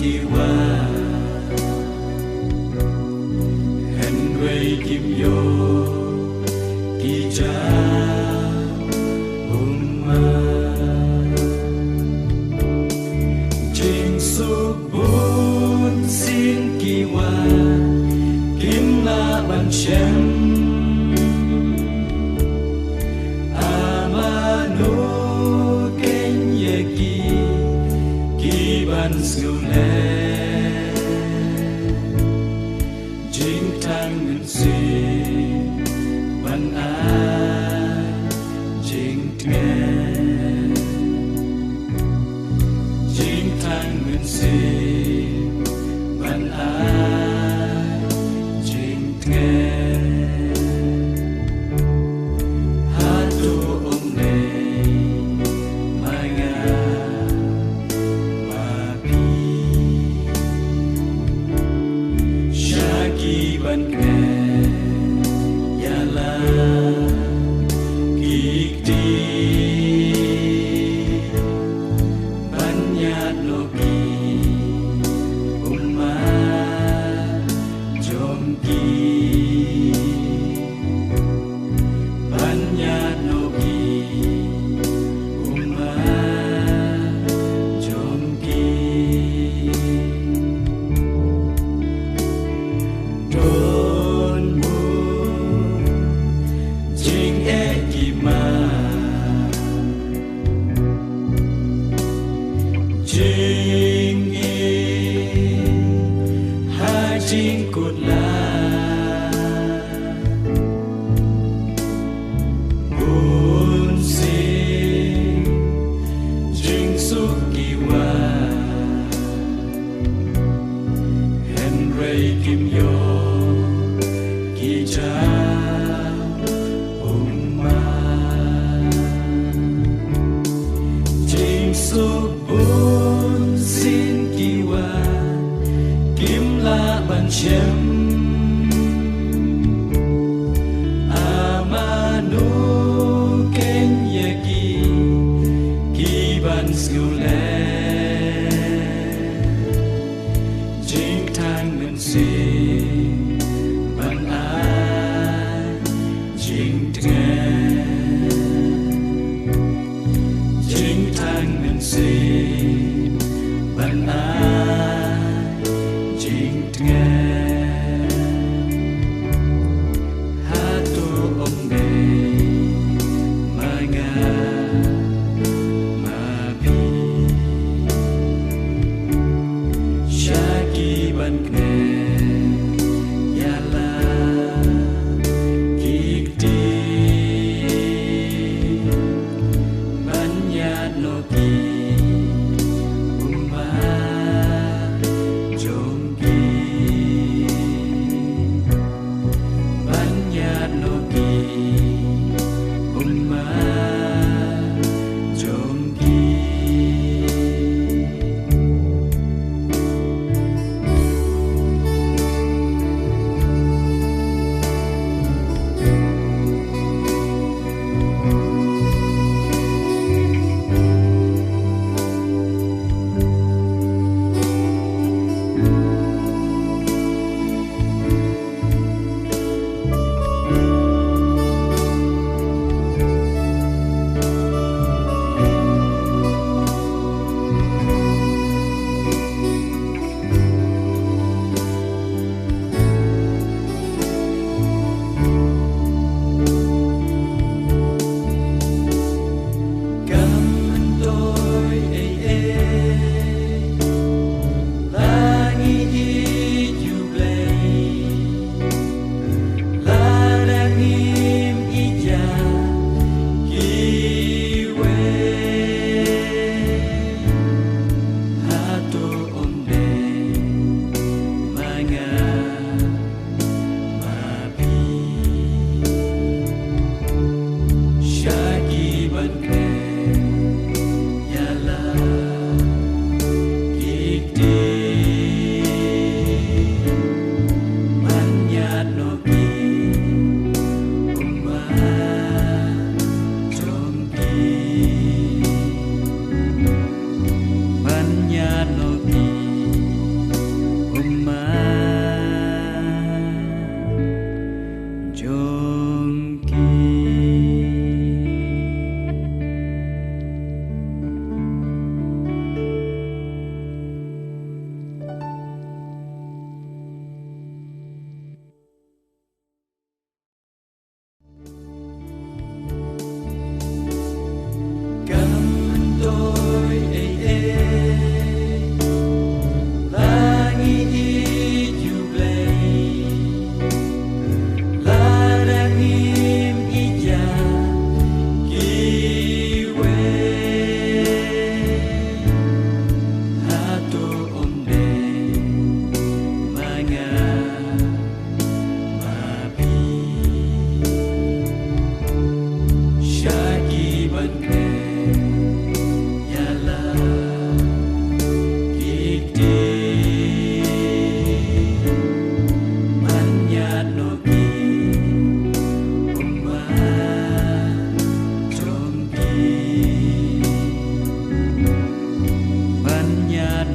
kiwa Henry Kim Yo Kija Umma Jing Suk Bun Sin Kiwa Kim La Ban Shem Ban Skule Jing Tang Min Si Ban A Jing Tue Jing Tang Min Si Ban A Jing Tue Hatu Om Ne Manga Ban kwe yala kikti ban nyat loki umma jomki ban nyat loki umma jomki Jing e ha jing cột la bun sing jing suk kiwa Henry Kim Yo Kija Umma Jing suk Sin kiwa Kim La Ban Shem Amanu Ken Yaki Ki Ban Skule Jing Tang Min Si Ban A Jing Tue Jing Tang Min Si Ban A Jing Tue Hatu Om Ne Manga Mapi Shaki Ban Kne Banyak